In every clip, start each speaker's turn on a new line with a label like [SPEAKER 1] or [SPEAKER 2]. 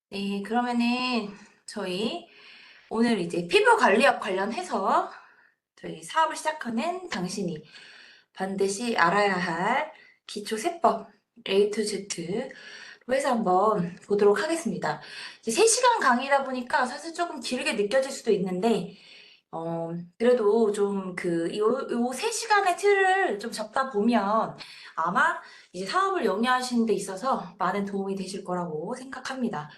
[SPEAKER 1] 네, 그러면은 저희 오늘 이제 피부 관리학 관련해서 저희 사업을 시작하는 당신이 반드시 알아야 할 기초 세법 A to Z로 해서 한번 보도록 하겠습니다. 이제 3시간 강의다 보니까 사실 조금 길게 느껴질 수도 있는데 그래도 좀 요 3시간의 틀을 좀 잡다 보면 아마 이제 사업을 영위하시는 데 있어서 많은 도움이 되실 거라고 생각합니다.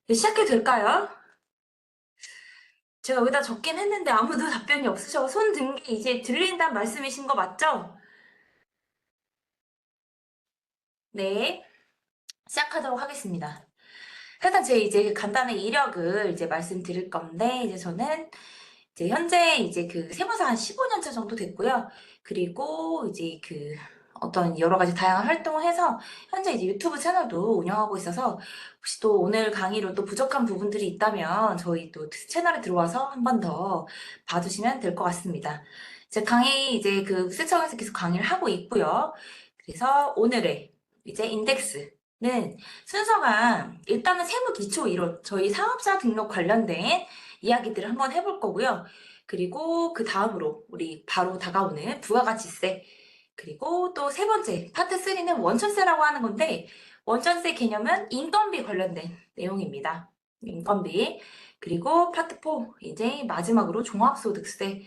[SPEAKER 1] 네, 시작해도 될까요? 제가 여기다 적긴 했는데 아무도 답변이 없으셔서 손 든 게 이제 들린다는 말씀이신 거 맞죠? 네, 시작하도록 하겠습니다. 일단 제 이제 간단한 이력을 이제 말씀드릴 건데, 이제 저는 이제 현재 이제 그 세무사 한 15년 차 정도 됐고요. 그리고 이제 어떤 여러 가지 다양한 활동을 해서 현재 이제 유튜브 채널도 운영하고 있어서 혹시 또 오늘 강의로 또 부족한 부분들이 있다면 저희 또 채널에 들어와서 한 번 더 봐주시면 될 것 같습니다. 제 강의 이제 그 세청에서 계속 강의를 하고 있고요. 그래서 오늘의 이제 인덱스는 순서가 일단은 세무 기초 이론, 저희 사업자 등록 관련된 이야기들을 한번 해볼 거고요. 그리고 그 다음으로 우리 바로 다가오는 부가가치세, 그리고 또 세 번째 파트 3는 원천세라고 하는 건데 원천세 개념은 인건비 관련된 내용입니다. 인건비. 그리고 파트 4 이제 마지막으로 종합소득세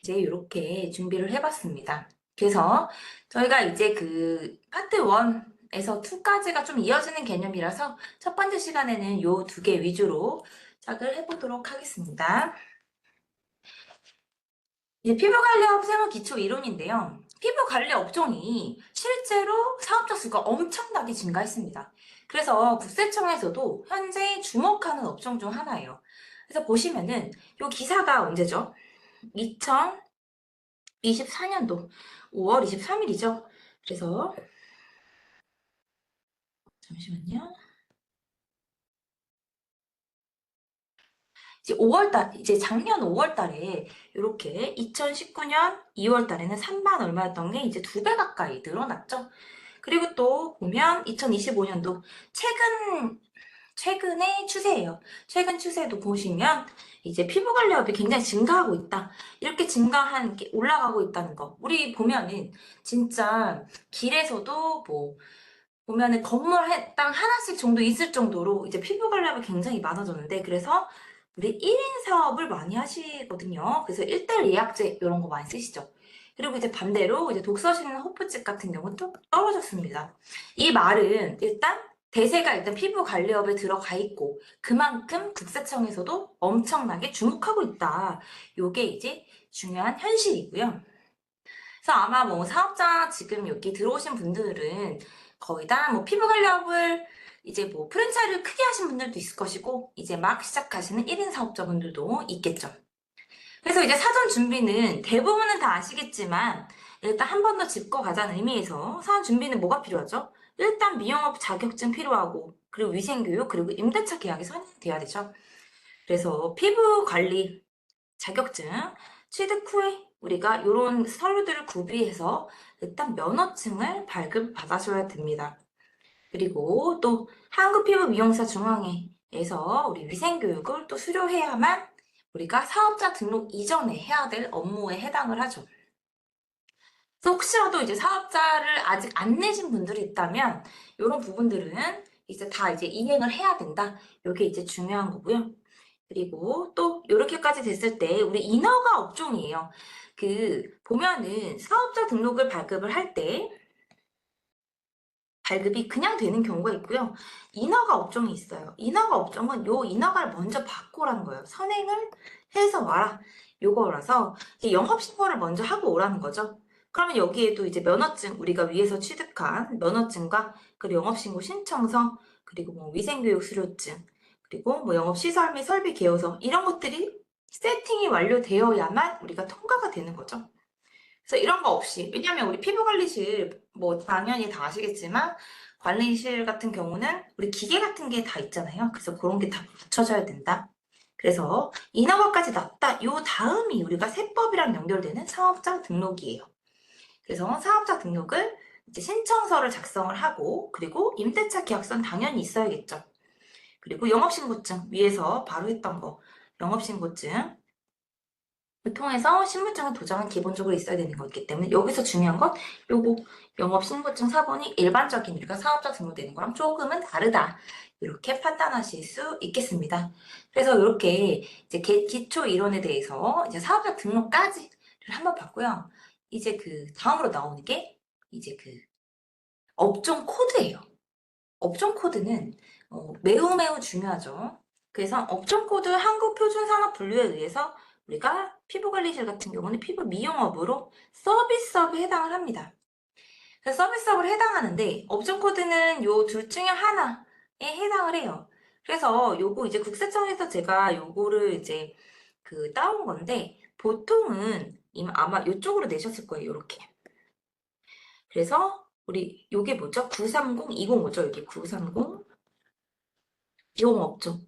[SPEAKER 1] 이제 이렇게 준비를 해봤습니다. 그래서 저희가 이제 그 파트 1에서 2까지가 좀 이어지는 개념이라서 첫 번째 시간에는 요 두 개 위주로 시작을 해보도록 하겠습니다. 이제 피부관리업 생활 기초 이론인데요. 피부관리 업종이 실제로 사업자 수가 엄청나게 증가했습니다. 그래서 국세청에서도 현재 주목하는 업종 중 하나예요. 그래서 보시면은 요 기사가 언제죠? 2024년도 5월 23일이죠. 그래서 잠시만요. 이제 5월달, 이제 작년 5월달에 이렇게 2019년 2월달에는 3만 얼마였던 게 이제 2배 가까이 늘어났죠. 그리고 또 보면 2025년도 최근의 추세예요. 최근 추세도 보시면 이제 피부 관리업이 굉장히 증가하고 있다. 이렇게 증가한 게 올라가고 있다는 거. 우리 보면은 진짜 길에서도 뭐 보면은 건물 땅 하나씩 정도 있을 정도로 이제 피부 관리업이 굉장히 많아졌는데 그래서 우리 1인 사업을 많이 하시거든요. 그래서 1대1 예약제 이런 거 많이 쓰시죠. 그리고 이제 반대로 이제 독서실 호프집 같은 경우는 또 떨어졌습니다. 이 말은 일단 대세가 일단 피부 관리업에 들어가 있고 그만큼 국세청에서도 엄청나게 주목하고 있다. 요게 이제 중요한 현실이고요. 그래서 아마 뭐 사업자 지금 여기 들어오신 분들은 거의 다 뭐 피부 관리업을 이제 뭐 프랜차이즈를 크게 하신 분들도 있을 것이고 이제 막 시작하시는 1인 사업자분들도 있겠죠. 그래서 이제 사전 준비는 대부분은 다 아시겠지만 일단 한 번 더 짚고 가자는 의미에서 사전 준비는 뭐가 필요하죠? 일단 미용업 자격증 필요하고 그리고 위생교육 그리고 임대차 계약이 선행돼야 되죠. 그래서 피부 관리 자격증 취득 후에 우리가 이런 서류들을 구비해서 일단 면허증을 발급받아줘야 됩니다. 그리고 또 한국피부미용사중앙회에서 우리 위생교육을 또 수료해야만 우리가 사업자 등록 이전에 해야 될 업무에 해당을 하죠. 그래서 혹시라도 이제 사업자를 아직 안 내신 분들이 있다면 이런 부분들은 이제 다 이제 이행을 해야 된다. 이게 이제 중요한 거고요. 그리고 또 이렇게까지 됐을 때 우리 인허가 업종이에요. 보면은 사업자 등록을 발급을 할 때 발급이 그냥 되는 경우가 있고요. 인허가 업종이 있어요. 인허가 업종은 요 인허가를 먼저 받고라는 거예요. 선행을 해서 와라. 요거라서 영업신고를 먼저 하고 오라는 거죠. 그러면 여기에도 이제 면허증, 우리가 위에서 취득한 면허증과 그리고 영업신고 신청서, 그리고 뭐 위생교육 수료증, 그리고 뭐 영업시설 및 설비 개요서 이런 것들이 세팅이 완료되어야만 우리가 통과가 되는 거죠. 그래서 이런 거 없이 왜냐면 우리 피부관리실 뭐 당연히 다 아시겠지만 관리실 같은 경우는 우리 기계 같은 게 다 있잖아요. 그래서 그런 게 다 붙여져야 된다. 그래서 인허가까지 났다. 요 다음이 우리가 세법이랑 연결되는 사업자 등록이에요. 그래서 사업자 등록을 이제 신청서를 작성을 하고 그리고 임대차 계약서는 당연히 있어야겠죠. 그리고 영업신고증 위에서 바로 했던 거 영업신고증 통해서 신분증을 도장은 기본적으로 있어야 되는 거기 때문에 여기서 중요한 건 요거 영업신고증 사본이 일반적인 우리가 사업자 등록되는 거랑 조금은 다르다. 이렇게 판단하실 수 있겠습니다. 그래서 이렇게 이제 기초 이론에 대해서 이제 사업자 등록까지를 한번 봤고요. 이제 그 다음으로 나오는 게 이제 그 업종 코드예요. 업종 코드는 매우 매우 중요하죠. 그래서 업종 코드 한국 표준 산업 분류에 의해서 우리가 피부관리실 같은 경우는 피부 미용업으로 서비스업에 해당을 합니다. 그래서 서비스업을 해당하는데 업종 코드는 요 둘 중에 하나에 해당을 해요. 그래서 요거 이제 국세청에서 제가 요거를 이제 그 따온 건데 보통은 아마 요쪽으로 내셨을 거예요. 요렇게. 그래서 우리 요게 뭐죠? 930205죠. 여기 930 이용업종.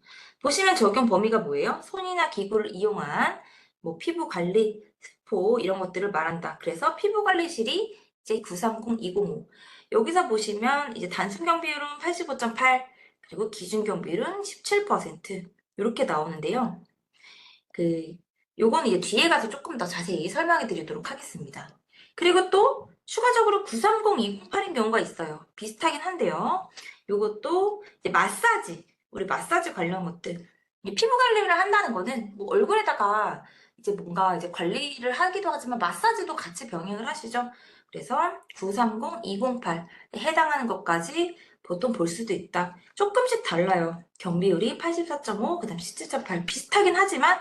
[SPEAKER 1] 보시면 적용 범위가 뭐예요? 손이나 기구를 이용한 뭐 피부 관리, 스포 이런 것들을 말한다. 그래서 피부 관리실이 이제 930205. 여기서 보시면 이제 단순 경비율은 85.8 그리고 기준 경비율은 17% 이렇게 나오는데요. 요거는 이제 뒤에 가서 조금 더 자세히 설명해 드리도록 하겠습니다. 그리고 또 추가적으로 930208인 경우가 있어요. 비슷하긴 한데요. 요것도 이제 마사지, 우리 마사지 관련 것들. 이 피부 관리를 한다는 거는 뭐 얼굴에다가 이제 뭔가 이제 관리를 하기도 하지만 마사지도 같이 병행을 하시죠. 그래서 930208에 해당하는 것까지 보통 볼 수도 있다. 조금씩 달라요. 경비율이 84.5, 그 다음 17.8 비슷하긴 하지만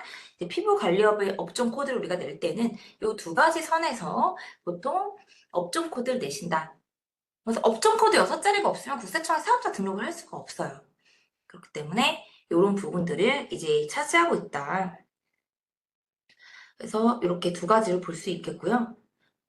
[SPEAKER 1] 피부 관리업의 업종 코드를 우리가 낼 때는 이 두 가지 선에서 보통 업종 코드를 내신다. 그래서 업종 코드 6자리가 없으면 국세청에 사업자 등록을 할 수가 없어요. 그렇기 때문에 이런 부분들을 이제 차지하고 있다. 그래서 이렇게 두 가지를 볼 수 있겠고요.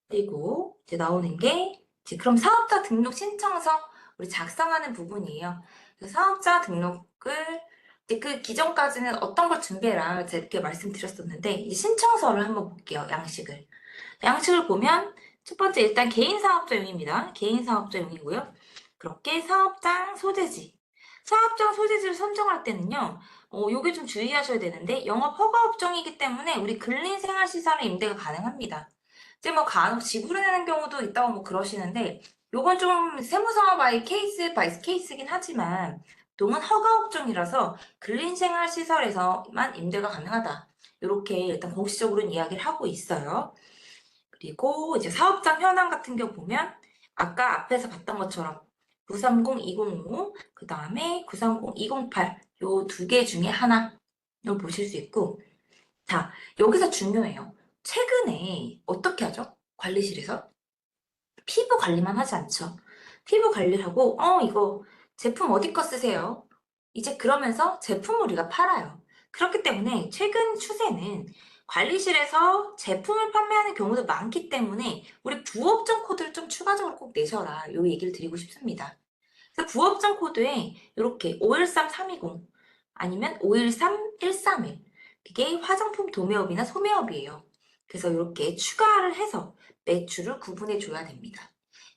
[SPEAKER 1] 그리고 이제 나오는 게 이제 그럼 사업자 등록 신청서 우리 작성하는 부분이에요. 사업자 등록을 이제 그 기존까지는 어떤 걸 준비해라 제가 이렇게 말씀드렸었는데 이제 신청서를 한번 볼게요. 양식을 보면 첫 번째 일단 개인 사업자용입니다. 개인 사업자용이고요. 그렇게 사업장 소재지. 사업장 소재지를 선정할 때는요. 요게 좀 주의하셔야 되는데 영업 허가 업종이기 때문에 우리 근린생활시설의 임대가 가능합니다. 이제 뭐 간혹 지불을 내는 경우도 있다고 뭐 그러시는데 요건 좀 세무사업 바이 케이스긴 하지만 동은 허가 업종이라서 근린생활시설에서만 임대가 가능하다. 이렇게 일단 공식적으로는 이야기를 하고 있어요. 그리고 이제 사업장 현황 같은 경우 보면 아까 앞에서 봤던 것처럼 930, 205, 그 다음에 930, 208 요 두 개 중에 하나를 보실 수 있고 자, 여기서 중요해요. 최근에 어떻게 하죠? 관리실에서? 피부 관리만 하지 않죠. 피부 관리를 하고 이거 제품 어디 거 쓰세요? 이제 그러면서 제품을 우리가 팔아요. 그렇기 때문에 최근 추세는 관리실에서 제품을 판매하는 경우도 많기 때문에 우리 부업종 코드를 좀 추가적으로 꼭 내셔라. 요 얘기를 드리고 싶습니다. 그래서 부업종 코드에 이렇게 513320 아니면 513131 그게 화장품 도매업이나 소매업이에요. 그래서 이렇게 추가를 해서 매출을 구분해 줘야 됩니다.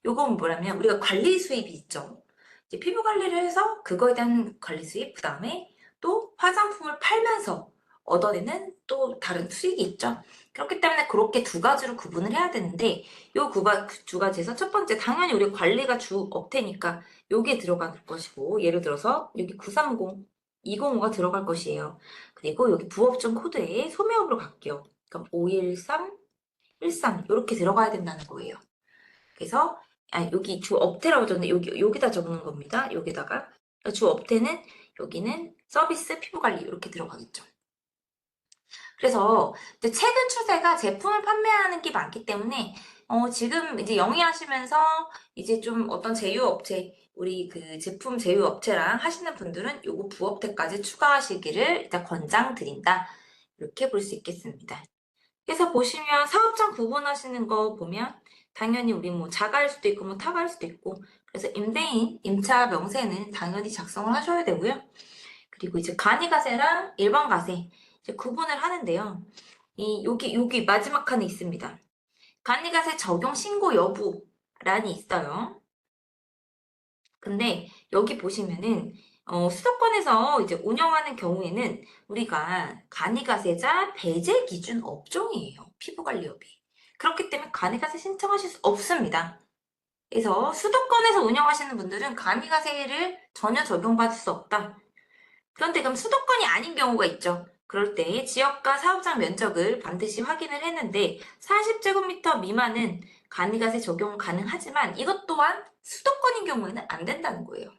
[SPEAKER 1] 요건 뭐냐면 우리가 관리 수입이 있죠. 이제 피부 관리를 해서 그거에 대한 관리 수입, 그 다음에 또 화장품을 팔면서 얻어내는 또 다른 수익이 있죠. 그렇기 때문에 그렇게 두 가지로 구분을 해야 되는데 요 두 가지에서 첫 번째 당연히 우리 관리가 주 업태니까 요게 들어갈 것이고 예를 들어서 여기 930, 205가 들어갈 것이에요. 그리고 여기 부업종 코드에 소매업으로 갈게요. 그럼 513, 13 이렇게 들어가야 된다는 거예요. 그래서 여기 주 업태라고 적는 여기다 적는 겁니다. 여기다가 주 업태는 여기는 서비스 피부관리 이렇게 들어가겠죠. 그래서 이제 최근 추세가 제품을 판매하는 게 많기 때문에 지금 이제 영위하시면서 이제 좀 어떤 제휴업체 우리 그 제품 제휴업체랑 하시는 분들은 요거 부업태까지 추가하시기를 일단 권장드린다. 이렇게 볼 수 있겠습니다. 그래서 보시면 사업장 구분하시는 거 보면 당연히 우리 뭐 자가일 수도 있고 뭐 타가일 수도 있고 그래서 임대인 임차 명세는 당연히 작성을 하셔야 되고요. 그리고 이제 간이가세랑 일반 가세 이제 구분을 하는데요. 여기 마지막 칸에 있습니다. 간이가세 적용 신고 여부란이 있어요. 근데 여기 보시면은 수도권에서 이제 운영하는 경우에는 우리가 간이가세자 배제 기준 업종이에요. 피부관리업이. 그렇기 때문에 간이가세 신청하실 수 없습니다. 그래서 수도권에서 운영하시는 분들은 간이가세를 전혀 적용받을 수 없다. 그런데 그럼 수도권이 아닌 경우가 있죠. 그럴 때 지역과 사업장 면적을 반드시 확인을 했는데 40제곱미터 미만은 간이가세 적용 가능하지만 이것 또한 수도권인 경우에는 안 된다는 거예요.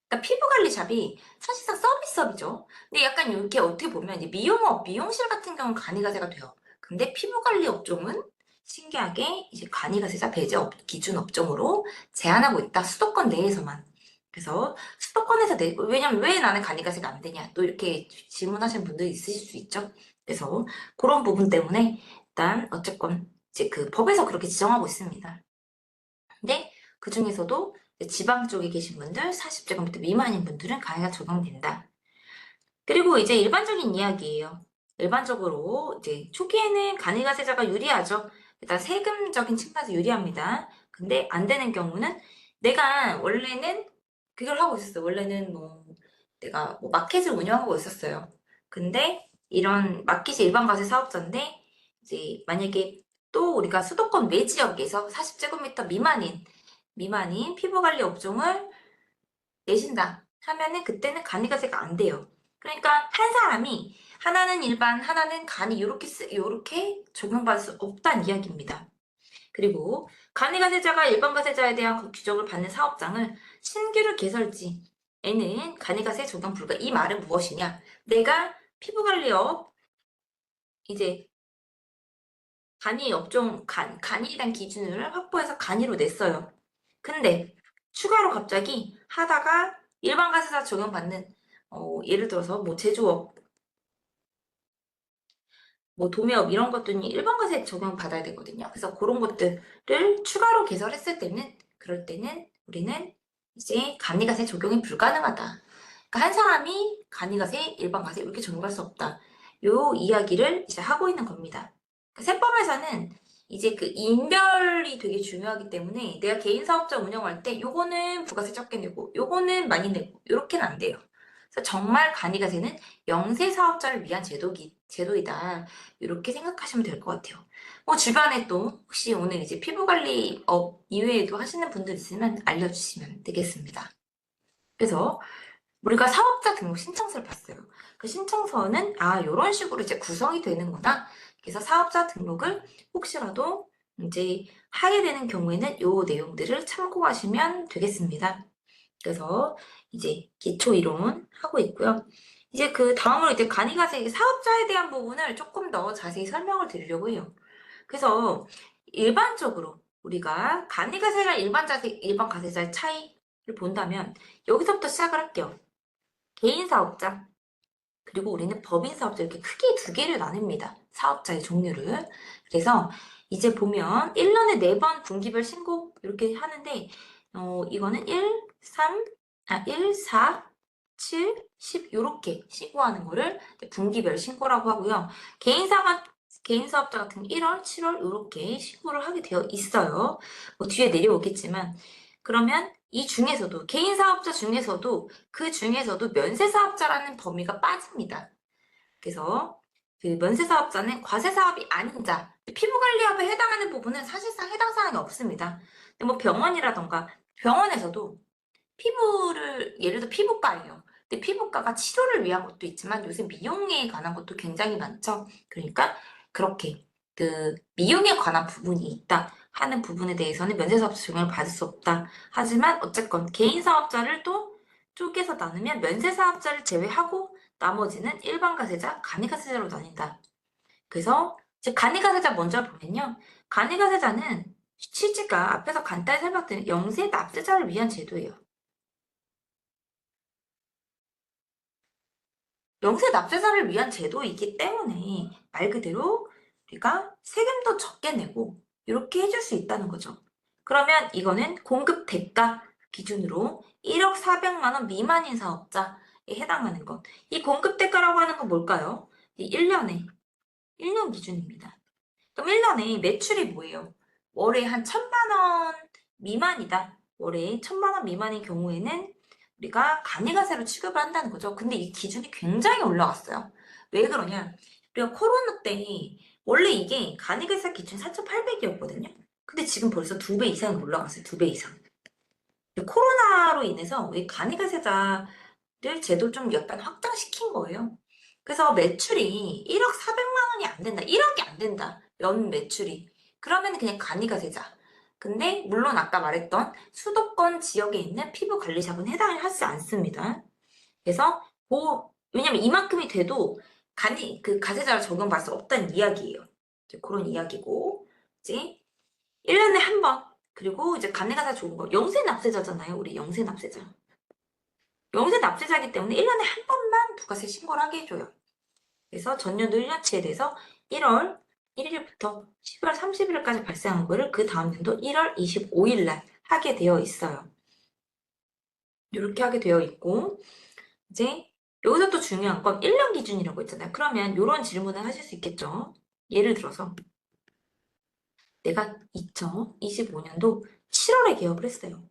[SPEAKER 1] 그러니까 피부관리샵이 사실상 서비스업이죠. 근데 약간 이렇게 어떻게 보면 이제 미용업, 미용실 같은 경우는 간이가세가 돼요. 근데 피부관리 업종은 신기하게 이제 간이가세자 배제 기준 업종으로 제한하고 있다. 수도권 내에서만. 그래서 수도권에서 왜냐면 왜 나는 간이가세가 안 되냐 또 이렇게 질문하시는 분들이 있으실 수 있죠. 그래서 그런 부분 때문에 일단 어쨌건 이제 그 법에서 그렇게 지정하고 있습니다. 근데 그 중에서도 지방 쪽에 계신 분들, 40제곱미터 미만인 분들은 간이가 적용된다. 그리고 이제 일반적인 이야기예요. 일반적으로 이제 초기에는 간이가세자가 유리하죠. 일단 세금적인 측면에서 유리합니다. 근데 안 되는 경우는 내가 원래는 그걸 하고 있었어요. 원래는 뭐 내가 뭐 마켓을 운영하고 있었어요. 근데 이런 마켓이 일반 과세 사업자인데 이제 만약에 또 우리가 수도권 외 지역에서 40제곱미터 미만인 피부관리 업종을 내신다 하면은 그때는 간이가세가 안 돼요. 그러니까 한 사람이 하나는 일반, 하나는 간이 요렇게 적용받을 수 없다는 이야기입니다. 그리고 간이가세자가 일반 가세자에 대한 그 규정을 받는 사업장을 신규로 개설지에는 간이가세 적용 불가. 이 말은 무엇이냐? 내가 피부관리업 이제 간이 업종 간이에 대한 기준을 확보해서 간이로 냈어요. 근데 추가로 갑자기 하다가 일반 가세사 적용받는 예를 들어서 뭐 제조업, 뭐 도매업 이런 것들이 일반 과세 적용받아야 되거든요. 그래서 그런 것들을 추가로 개설했을 때는 그럴 때는 우리는 이제 간이가세 적용이 불가능하다. 그러니까 한 사람이 간이가세, 일반 과세 이렇게 적용할 수 없다. 요 이야기를 이제 하고 있는 겁니다. 그러니까 세법에서는 이제 그 인별이 되게 중요하기 때문에 내가 개인 사업자 운영할 때 요거는 부가세 적게 내고 요거는 많이 내고 요렇게는 안 돼요. 그래서 정말 간이가세는 영세 사업자를 위한 제도이다. 이렇게 생각하시면 될 것 같아요. 주변에 또 혹시 오늘 이제 피부관리업 이외에도 하시는 분들 있으면 알려주시면 되겠습니다. 그래서 우리가 사업자 등록 신청서를 봤어요. 그 신청서는 이런 식으로 이제 구성이 되는구나. 그래서 사업자 등록을 혹시라도 이제 하게 되는 경우에는 요 내용들을 참고하시면 되겠습니다. 그래서 이제 기초 이론 하고 있고요. 이제 그 다음으로 이제 간이가세 사업자에 대한 부분을 조금 더 자세히 설명을 드리려고 해요. 그래서 일반적으로 우리가 간이가세랑 일반 가세자의 차이를 본다면 여기서부터 시작을 할게요. 개인 사업자 그리고 우리는 법인 사업자 이렇게 크게 두 개를 나눕니다. 사업자의 종류를. 그래서 이제 보면 1년에 4번 분기별 신고 이렇게 하는데 이거는 1, 3, 1, 4, 7, 10 요렇게 신고하는 거를 분기별 신고라고 하고요. 개인 사업자 같은 1월, 7월 요렇게 신고를 하게 되어 있어요. 뭐 뒤에 내려오겠지만 그러면 이 중에서도 개인 사업자 중에서도 그 중에서도 면세 사업자라는 범위가 빠집니다. 그래서 그 면세 사업자는 과세 사업이 아닌 자, 피부관리업에 해당하는 부분은 사실상 해당 사항이 없습니다. 근데 뭐 병원이라던가 병원에서도 피부를 예를 들어 피부과예요. 근데 피부과가 치료를 위한 것도 있지만 요새 미용에 관한 것도 굉장히 많죠. 그러니까 그렇게 그 미용에 관한 부분이 있다 하는 부분에 대해서는 면세사업자 적용을 받을 수 없다. 하지만 어쨌건 개인 사업자를 또 쪼개서 나누면 면세사업자를 제외하고 나머지는 일반 가세자, 간이가세자로 나뉜다. 그래서 이제 간이가세자 먼저 보면요. 간이가세자는 취지가 앞에서 간단히 설명드린 영세 납세자를 위한 제도예요. 영세 납세자를 위한 제도이기 때문에 말 그대로 우리가 세금도 적게 내고 이렇게 해줄 수 있다는 거죠. 그러면 이거는 공급 대가 기준으로 1억 400만 원 미만인 사업자에 해당하는 것. 이 공급 대가라고 하는 건 뭘까요? 이 1년 기준입니다. 그럼 1년에 매출이 뭐예요? 월에 한 1,000만 원 미만이다. 월에 1,000만 원 미만인 경우에는 우리가 간이가세로 취급을 한다는 거죠. 근데 이 기준이 굉장히 올라갔어요. 왜 그러냐? 우리가 코로나 때 원래 이게 간이가세 기준 4,800이었거든요. 근데 지금 벌써 2배 이상이 올라갔어요. 2배 이상. 코로나로 인해서 이 간이가세자를 제도 좀 약간 확장시킨 거예요. 그래서 매출이 1억 400만 원이 안 된다. 1억이 안 된다. 연 매출이. 그러면 그냥 간이가세자. 근데 물론 아까 말했던 수도권 지역에 있는 피부 관리샵은 해당을 하지 않습니다. 그래서 왜냐면 이만큼이 돼도 그 가세자를 적용받을 수 없다는 이야기예요. 이제 그런 이야기고 이제 1년에 한 번. 그리고 이제 간이가사 좋은 거 영세 납세자잖아요. 우리 영세 납세자. 영세 납세자이기 때문에 1년에 한 번만 부가세 신고를 하게 해줘요. 그래서 전년도 1년치에 대해서 1월 1일부터 12월 30일까지 발생한 거를 그 다음 년도 1월 25일 날 하게 되어 있어요. 이렇게 하게 되어 있고 이제 여기서 또 중요한 건 1년 기준이라고 했잖아요. 그러면 이런 질문을 하실 수 있겠죠. 예를 들어서 내가 2025년도 7월에 개업을 했어요.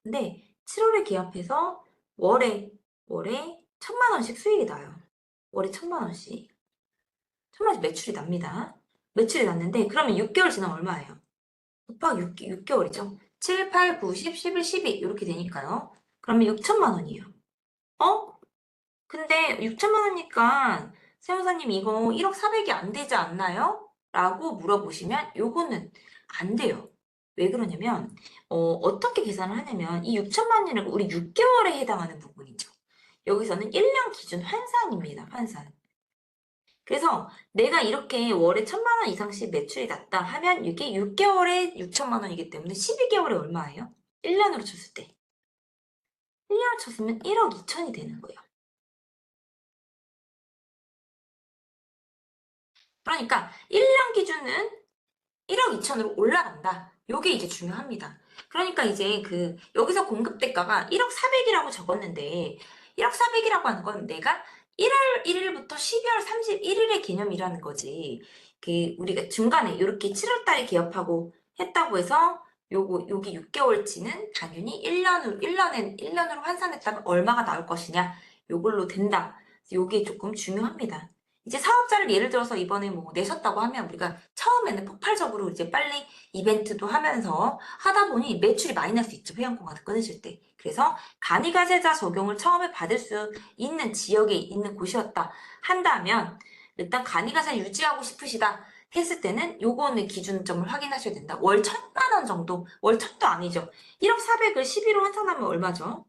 [SPEAKER 1] 근데 7월에 개업해서 월에 1,000만 원씩 수익이 나요. 월에 1,000만 원씩. 1,000만 원씩 매출이 납니다. 매출이 났는데 그러면 6개월 지나면 얼마예요? 곱하기 6개월이죠. 7, 8, 9, 10, 11, 12 이렇게 되니까요. 그러면 6천만 원이에요. 어? 근데 6천만 원이니까 세무사님 이거 1억 4백이 안 되지 않나요? 라고 물어보시면 요거는 안 돼요. 왜 그러냐면 어떻게 계산을 하냐면 이 6천만 원이라는 우리 6개월에 해당하는 부분이죠. 여기서는 1년 기준 환산입니다. 환산. 그래서 내가 이렇게 월에 1,000만 원 이상씩 매출이 났다 하면 이게 6개월에 6천만 원이기 때문에 12개월에 얼마예요? 1년으로 쳤을 때. 1년을 쳤으면 1억 2천이 되는 거예요. 그러니까 1년 기준은 1억 2천으로 올라간다. 요게 이제 중요합니다. 그러니까 이제 여기서 공급대가가 1억 4백이라고 적었는데, 1억 4백이라고 하는 건 내가 1월 1일부터 12월 31일의 개념이라는 거지. 우리가 중간에 이렇게 7월 달에 개업하고 했다고 해서 여기 6개월치는 당연히 1년으로 환산했다면 얼마가 나올 것이냐. 요걸로 된다. 요게 조금 중요합니다. 이제 사업자를 예를 들어서 이번에 뭐 내셨다고 하면 우리가 처음에는 폭발적으로 이제 빨리 이벤트도 하면서 하다 보니 매출이 많이 날 수 있죠. 회원권 같은 끊으실 때. 그래서 간이가세자 적용을 처음에 받을 수 있는 지역에 있는 곳이었다 한다면 일단 간이가세 유지하고 싶으시다 했을 때는 요거는 기준점을 확인하셔야 된다. 월 1,000만 원 정도, 월 1,000도 아니죠. 1억 4백을 12로 환산하면 얼마죠?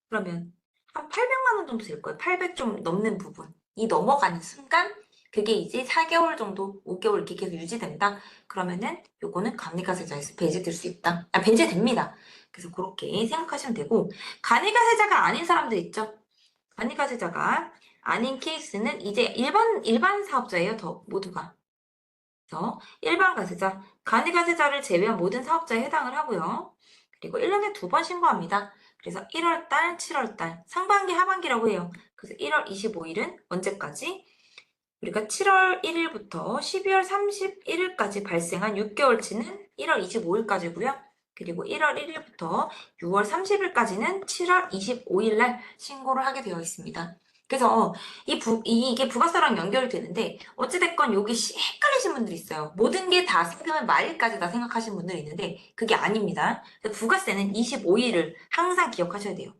[SPEAKER 1] 그러면 한 800만 원 정도 될 거예요. 800 좀 넘는 부분. 이 넘어가는 순간 그게 이제 4개월 정도, 5개월 이렇게 계속 유지된다. 그러면은 요거는 감리가세자에서 배제될 수 있다. 배제됩니다. 그래서 그렇게 생각하시면 되고 간이가세자가 아닌 사람들 있죠. 간이가세자가 아닌 케이스는 이제 일반 사업자예요. 더 모두가. 그래서 일반 가세자, 간이가세자를 제외한 모든 사업자에 해당을 하고요. 그리고 1년에 2번 신고합니다. 그래서 1월달, 7월달, 상반기, 하반기라고 해요. 그래서 1월 25일은 언제까지? 우리가 7월 1일부터 12월 31일까지 발생한 6개월치는 1월 25일까지고요. 그리고 1월 1일부터 6월 30일까지는 7월 25일 날 신고를 하게 되어 있습니다. 그래서 이게 부가세랑 연결이 되는데 어찌됐건 여기 헷갈리신 분들이 있어요. 모든 게 다 세금을 말일까지다 생각하시는 분들이 있는데 그게 아닙니다. 부가세는 25일을 항상 기억하셔야 돼요.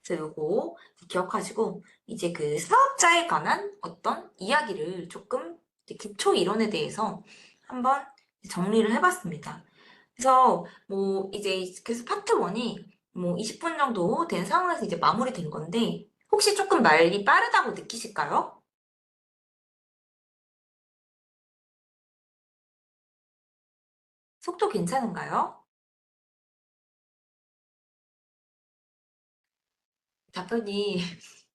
[SPEAKER 1] 그래서 요거 기억하시고 이제 사업자에 관한 어떤 이야기를 조금 이제 기초 이론에 대해서 한번 정리를 해봤습니다. 그래서 뭐 이제 그래서 파트 1이 뭐 20분 정도 된 상황에서 이제 마무리된 건데 혹시 조금 말이 빠르다고 느끼실까요? 속도 괜찮은가요? 답변이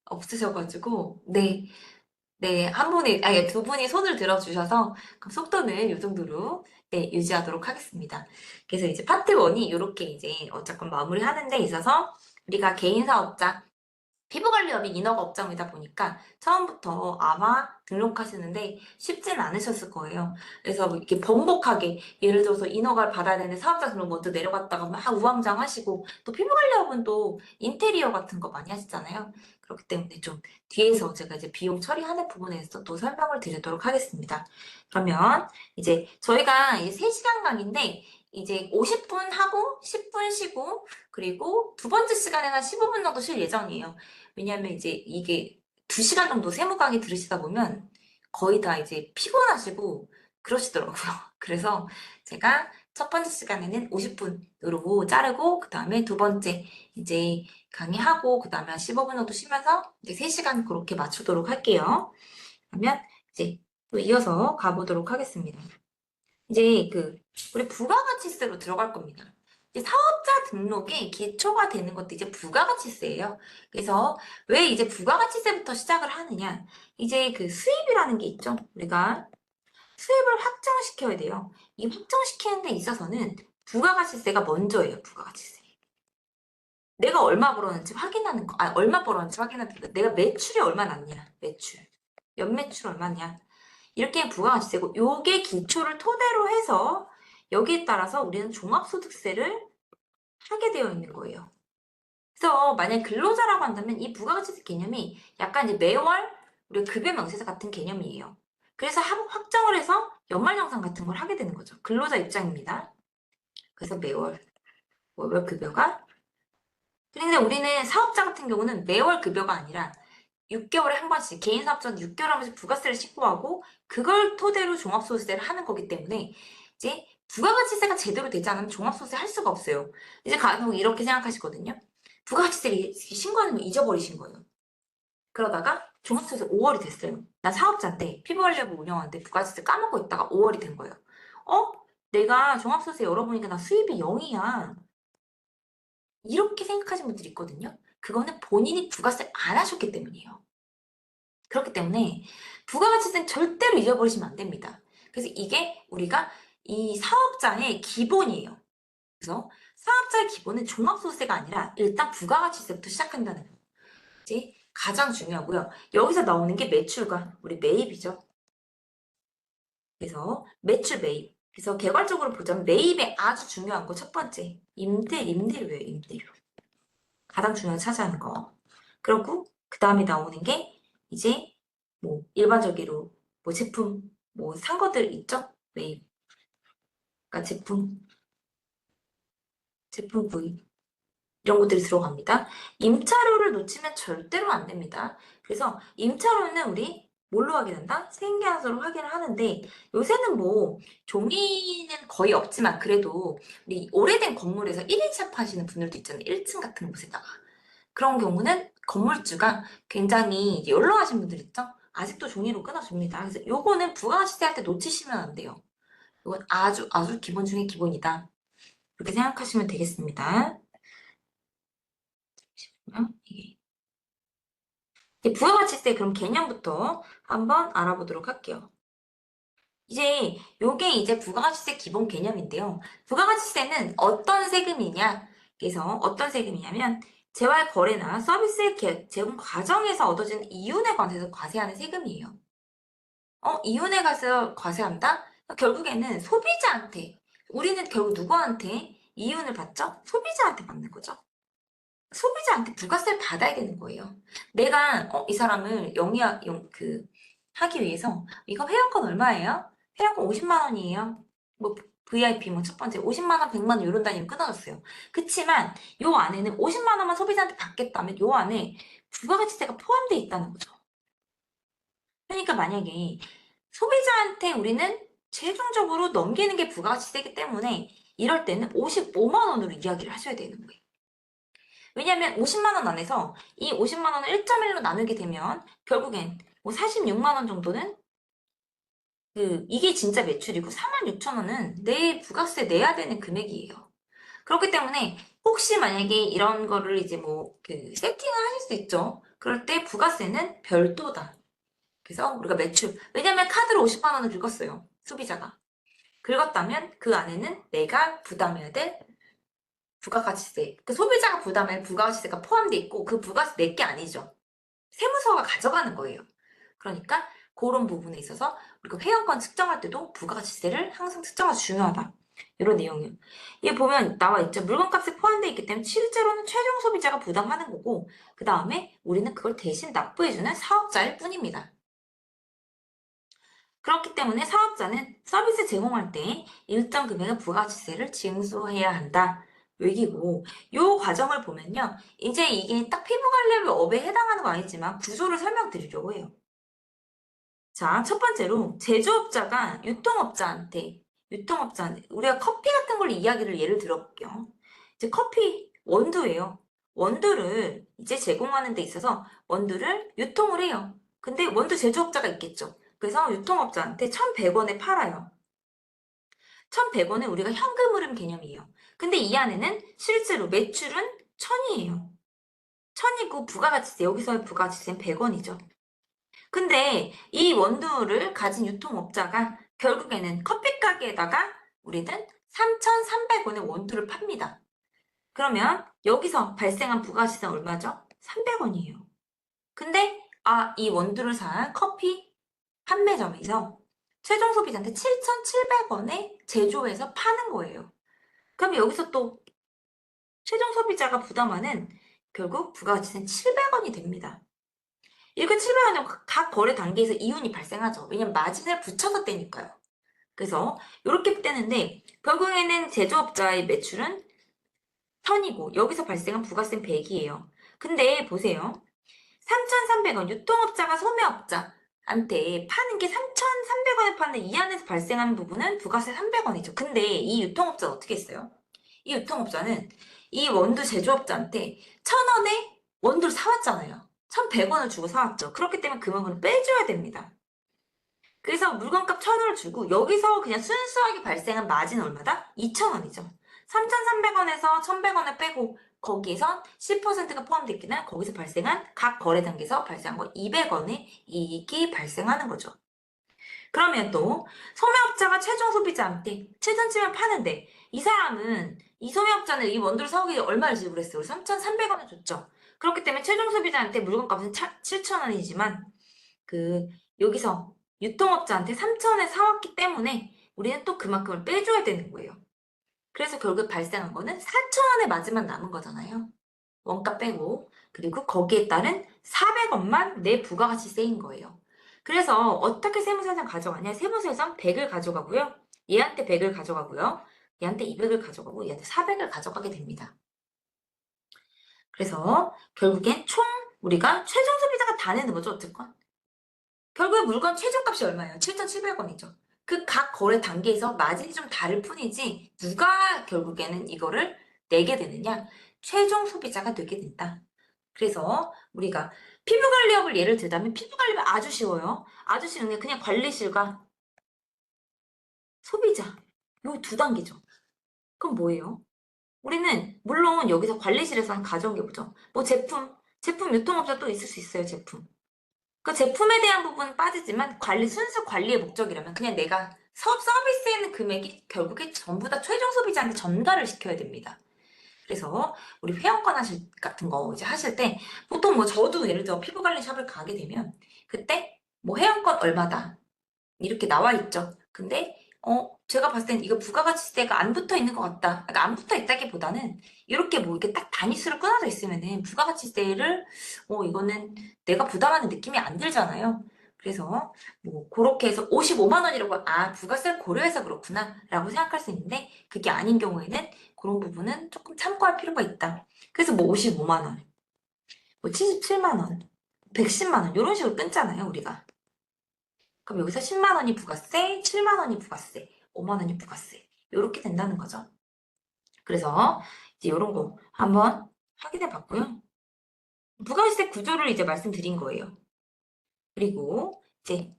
[SPEAKER 1] 없으셔가지고 네. 네, 두 분이 손을 들어주셔서 그럼 속도는 이 정도로 네, 유지하도록 하겠습니다. 그래서 이제 파트 1이 이렇게 이제 어쨌건 마무리하는 데 있어서 우리가 개인 사업자 피부관리업이 인허가 업장이다 보니까 처음부터 아마 등록하시는데 쉽진 않으셨을 거예요. 그래서 뭐 이렇게 번복하게 예를 들어서 인허가를 받아야 되는데 사업자 등록 먼저 내려갔다가 막 우왕좌왕하시고 또 피부관리업은 또 인테리어 같은 거 많이 하시잖아요. 그렇기 때문에 좀 뒤에서 제가 이제 비용 처리하는 부분에서 또 설명을 드리도록 하겠습니다. 그러면 이제 저희가 이제 3시간 강의인데 이제 50분 하고 10분 쉬고 그리고 두 번째 시간에는 15분 정도 쉴 예정이에요. 왜냐하면 이제 이게 2시간 정도 세무 강의 들으시다 보면 거의 다 이제 피곤하시고 그러시더라고요. 그래서 제가 첫 번째 시간에는 50분으로 자르고 그 다음에 두 번째 이제 강의하고 그 다음에 한 15분 정도 쉬면서 이제 3시간 그렇게 맞추도록 할게요. 그러면 이제 또 이어서 가보도록 하겠습니다. 이제 우리 부가가치세로 들어갈 겁니다. 이제 사업자 등록의 기초가 되는 것도 이제 부가가치세예요. 그래서 왜 이제 부가가치세부터 시작을 하느냐? 이제 수입이라는 게 있죠. 우리가 수입을 확정시켜야 돼요. 이 확정시키는 데 있어서는 부가가치세가 먼저예요. 부가가치세. 내가 얼마 벌었는지 확인하는 거, 얼마 벌었는지 확인하는 거. 내가 매출이 얼마 났냐? 매출. 연매출 얼마냐? 이렇게 부가가치세고 요게 기초를 토대로 해서 여기에 따라서 우리는 종합소득세를 하게 되어 있는 거예요. 그래서 만약 근로자라고 한다면 이 부가가치세 개념이 약간 이제 매월 우리가 급여 명세서 같은 개념이에요. 그래서 확정을 해서 연말정산 같은 걸 하게 되는 거죠. 근로자 입장입니다. 그래서 매월 월별 급여가 근데 우리는 사업자 같은 경우는 매월 급여가 아니라 6개월에 한 번씩 개인 사업자는 6개월에 한 번씩 부가세를 신고하고 그걸 토대로 종합소득세를 하는 거기 때문에 이제 부가가치세가 제대로 되지 않으면 종합소득세 할 수가 없어요. 이제 간혹 이렇게 생각하시거든요. 부가가치세를 신고하는 거 잊어버리신 거예요. 그러다가 종합소득세 5월이 됐어요. 난 사업자인데 피부관리업을 운영하는데 부가가치세 까먹고 있다가 5월이 된 거예요. 어? 내가 종합소득세 열어보니까 나 수입이 0이야. 이렇게 생각하시는 분들이 있거든요. 그거는 본인이 부가세 안 하셨기 때문이에요. 그렇기 때문에 부가가치세는 절대로 잊어버리시면 안 됩니다. 그래서 이게 우리가 이 사업자의 기본이에요. 그래서 사업자의 기본은 종합소득세가 아니라 일단 부가가치세부터 시작한다는 거. 이제 가장 중요하고요. 여기서 나오는 게 매출과 우리 매입이죠. 그래서 매출 매입. 그래서 개괄적으로 보자면 매입에 아주 중요한 거 첫 번째 임대료예요. 임대료. 가장 중요한 차지하는 거. 그리고 그 다음에 나오는 게 이제 뭐 일반적으로 뭐 제품 뭐 산 것들 있죠? 매입. 그러니까 제품 구입 이런 것들이 들어갑니다. 임차료를 놓치면 절대로 안 됩니다. 그래서 임차료는 우리 뭘로 확인한다? 생계환수로 확인을 하는데 요새는 뭐 종이는 거의 없지만 그래도 우리 오래된 건물에서 1인 샵 하시는 분들도 있잖아요. 1층 같은 곳에다가. 그런 경우는 건물주가 굉장히 연로하신 분들 있죠? 아직도 종이로 끊어줍니다. 그래서 요거는 부가가치세 할 때 놓치시면 안 돼요. 이건 아주 아주 기본 중에 기본이다. 그렇게 생각하시면 되겠습니다. 이게 부가가치세 그럼 개념부터 한번 알아보도록 할게요. 이제 요게 이제 부가가치세 기본 개념인데요. 부가가치세는 어떤 세금이냐? 그래서 어떤 세금이냐면 재활 거래나 서비스 제공 과정에서 얻어진 이윤에 관해서 과세하는 세금이에요. 이윤에 관해서 과세한다? 결국에는 소비자한테 우리는 결국 누구한테 이윤을 받죠? 소비자한테 받는 거죠. 소비자한테 부가세를 받아야 되는 거예요. 내가 이 사람을 하기 위해서 이거 회원권 얼마예요? 회원권 50만 원이에요. 뭐 VIP 뭐 첫 번째 50만 원, 100만 원 이런 단위로 끊어졌어요. 그치만 요 안에는 50만 원만 소비자한테 받겠다면 요 안에 부가가치세가 포함되어 있다는 거죠. 그러니까 만약에 소비자한테 우리는 최종적으로 넘기는 게 부가가치세이기 때문에 이럴 때는 55만 원으로 이야기를 하셔야 되는 거예요. 왜냐하면 50만 원 안에서 이 50만 원을 1.1로 나누게 되면 결국엔 뭐 46만 원 정도는 이게 진짜 매출이고 4만 6천 원은 내 부가세 내야 되는 금액이에요. 그렇기 때문에 혹시 만약에 이런 거를 이제 뭐 세팅을 하실 수 있죠. 그럴 때 부가세는 별도다. 그래서 우리가 매출 왜냐면 카드로 50만 원을 긁었어요. 소비자가. 긁었다면 그 안에는 내가 부담해야 될 부가가치세. 그 소비자가 부담할 부가가치세가 포함돼 있고 그 부가세 내게 아니죠. 세무서가 가져가는 거예요. 그러니까 그런 부분에 있어서 우리가 회원권 측정할 때도 부가가치세를 항상 측정하기 중요하다. 이런 내용이에요. 얘 보면 나와 있죠. 물건값에 포함되어 있기 때문에 실제로는 최종 소비자가 부담하는 거고 그 다음에 우리는 그걸 대신 납부해주는 사업자일 뿐입니다. 그렇기 때문에 사업자는 서비스 제공할 때 일정 금액의 부가가치세를 징수해야 한다. 얘기고 이 과정을 보면요. 이제 이게 딱 피부관리업에 해당하는 거 아니지만 구조를 설명드리려고 해요. 자, 첫 번째로 제조업자가 유통업자한테 우리가 커피 같은 걸 이야기를 예를 들어볼게요. 이제 커피 원두예요. 원두를 이제 제공하는 데 있어서 원두를 유통을 해요. 근데 원두 제조업자가 있겠죠. 그래서 유통업자한테 1,100원에 팔아요. 1,100원은 우리가 현금 흐름 개념이에요. 근데 이 안에는 실제로 매출은 1,000이에요. 1,000이고 부가가치세, 여기서의 부가가치세는 100원이죠. 근데 이 원두를 가진 유통업자가 결국에는 커피 가게에다가 우리는 3,300원의 원두를 팝니다. 그러면 여기서 발생한 부가가치세는 얼마죠? 300원이에요. 근데 이 원두를 산 커피 판매점에서 최종 소비자한테 7,700원에 제조해서 파는 거예요. 그럼 여기서 또 최종 소비자가 부담하는 결국 부가가치세는 700원이 됩니다. 이렇게 700원은 각 거래 단계에서 이윤이 발생하죠. 왜냐면 마진을 붙여서 떼니까요. 그래서 이렇게 떼는데 결국에는 제조업자의 매출은 1,000이고 여기서 발생한 부가세는 100이에요. 근데 보세요. 3,300원 유통업자가 소매업자한테 파는 게 3,300원에 파는 이 안에서 발생하는 부분은 부가세 300원이죠. 근데 이 유통업자는 어떻게 했어요? 이 유통업자는 이 원두 제조업자한테 1,000원에 원두를 사왔잖아요. 1,100원을 주고 사왔죠. 그렇기 때문에 금액을 빼줘야 됩니다. 그래서 물건값 1,000원을 주고 여기서 그냥 순수하게 발생한 마진 얼마다? 2,000원이죠. 3,300원에서 1,100원을 빼고 거기에선 10%가 포함되어 있기는 거기서 발생한 각 거래 단계에서 발생한 거 200원의 이익이 발생하는 거죠. 그러면 또 소매업자가 최종 소비자한테 7,700원 파는데 이 소매업자는 이 원두를 사오기 위해 얼마를 지불했어요? 3,300원을 줬죠. 그렇기 때문에 최종 소비자한테 물건값은 7,000원이지만 여기서 유통업자한테 3,000원에 사왔기 때문에 우리는 또 그만큼을 빼줘야 되는 거예요. 그래서 결국 발생한 거는 4,000원의 마진만 남은 거잖아요. 원가 빼고. 그리고 거기에 따른 400원만 내 부가가치세인 거예요. 그래서 어떻게 세무서에선 가져가냐? 세무서에선 100을 가져가고요. 얘한테 100을 가져가고요. 얘한테 200을 가져가고 얘한테 400을 가져가게 됩니다. 그래서 결국엔 총 우리가 최종 소비자가 다 내는 거죠. 어쨌건. 결국에 물건 최저값이 얼마예요? 7,700원이죠. 그 각 거래 단계에서 마진이 좀 다를 뿐이지 누가 결국에는 이거를 내게 되느냐? 최종 소비자가 되게 된다. 그래서 우리가 피부관리업을 예를 들자면 피부관리업 아주 쉬워요. 아주 쉬운 게 그냥 관리실과 소비자 요 두 단계죠. 그럼 뭐예요? 우리는 물론 여기서 관리실에서 가져온 게 뭐죠? 뭐 제품 유통업자 또 있을 수 있어요. 제품. 그 제품에 대한 부분은 빠지지만 순수 관리의 목적이라면 그냥 내가 서비스에 있는 금액이 결국에 전부 다 최종 소비자한테 전달을 시켜야 됩니다. 그래서 우리 회원권 같은 거 이제 하실 때 보통 뭐 저도 예를 들어 피부 관리 샵을 가게 되면 그때 뭐 회원권 얼마다 이렇게 나와 있죠. 근데 제가 봤을 땐 이거 부가가치세가 안 붙어 있는 것 같다. 그러니까 안 붙어 있다기보다는 이렇게 뭐 이렇게 딱 단위수로 끊어져 있으면은 부가가치세를 이거는 내가 부담하는 느낌이 안 들잖아요. 그래서 뭐 그렇게 해서 55만 원이라고 부가세를 고려해서 그렇구나라고 생각할 수 있는데 그게 아닌 경우에는 그런 부분은 조금 참고할 필요가 있다. 그래서 뭐 55만 원, 뭐 77만 원, 110만 원 이런 식으로 끊잖아요, 우리가. 그럼 여기서 10만 원이 부가세, 7만 원이 부가세, 5만 원이 부가세. 이렇게 된다는 거죠. 그래서 이제 이런 거 한번 확인해 봤고요. 부가세 구조를 이제 말씀드린 거예요. 그리고 이제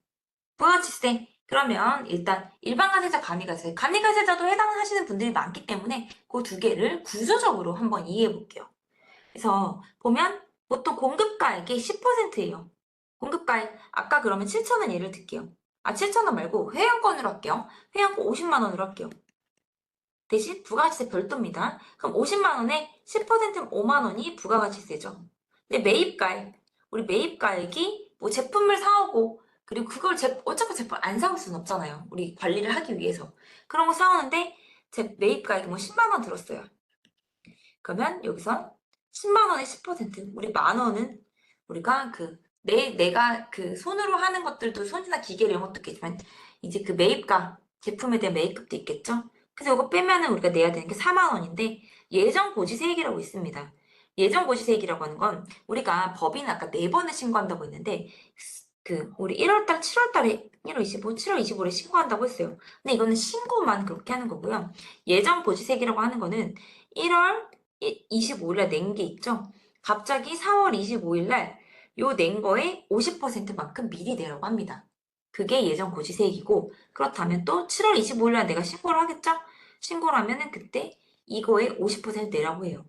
[SPEAKER 1] 부가가치세 그러면 일단 일반 가세자, 감리가세, 감리가세자도 해당하시는 분들이 많기 때문에 그 두 개를 구조적으로 한번 이해해 볼게요. 그래서 보면 보통 공급가액의 10%예요. 공급가액 아까 그러면 7,000원 예를 들게요. 7,000원 말고 회원권으로 할게요. 회원권 50만 원으로 할게요. 대신 부가가치세 별도입니다. 그럼 50만 원에 10%면 5만 원이 부가가치세죠. 근데 매입가액, 우리 매입가액이 뭐 제품을 사오고 그리고 그걸 어차피 제품 안 사올 수는 없잖아요. 우리 관리를 하기 위해서. 그런 거 사오는데 제 매입가액이 뭐 10만 원 들었어요. 그러면 여기서 10만 원에 10%, 우리 만 원은 우리가 내가 그 손으로 하는 것들도 손이나 기계를 이런 것도 있겠지만 이제 그 매입가, 제품에 대한 매입값도 있겠죠? 그래서 이거 빼면은 우리가 내야 되는 게 4만 원인데 예정 고지세액이라고 있습니다. 예정 고지세액이라고 하는 건 우리가 법인은 아까 4번을 신고한다고 했는데 우리 1월달, 7월달에 1월 25, 7월 25일에 신고한다고 했어요. 근데 이거는 신고만 그렇게 하는 거고요. 예정 고지세액이라고 하는 거는 1월 25일날 낸 게 있죠. 갑자기 4월 25일날 요 낸 거에 50%만큼 미리 내라고 합니다. 그게 예정 고지세액이고 그렇다면 또 7월 25일날 내가 신고를 하겠죠? 신고를 하면은 그때 이거에 50% 내라고 해요.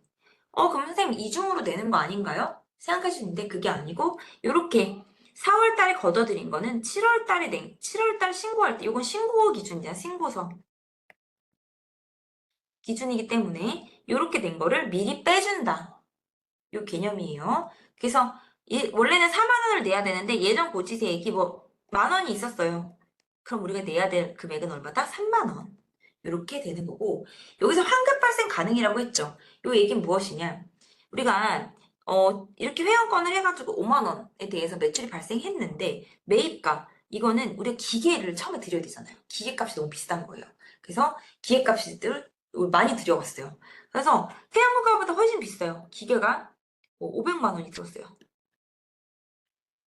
[SPEAKER 1] 그럼 선생님 이중으로 내는 거 아닌가요? 생각하시는데 그게 아니고 요렇게 4월 달에 걷어들인 거는 7월 달에 7월 달 신고할 때 이건 신고 기준이야. 신고서 기준이기 때문에 요렇게 된 거를 미리 빼준다. 요 개념이에요. 그래서 원래는 4만 원을 내야 되는데 예정 고지세액이 뭐 만 원이 있었어요. 그럼 우리가 내야 될 금액은 얼마다? 3만 원. 이렇게 되는 거고 여기서 환급 발생 가능이라고 했죠. 요 얘기는 무엇이냐? 우리가 이렇게 회원권을 해가지고 5만 원에 대해서 매출이 발생했는데 매입가 이거는 우리가 기계를 처음에 들여야 되잖아요. 기계값이 너무 비싼 거예요. 그래서 기계값을 많이 들여왔어요. 그래서 회원권가보다 훨씬 비싸요. 기계가 500만 원이 들었어요.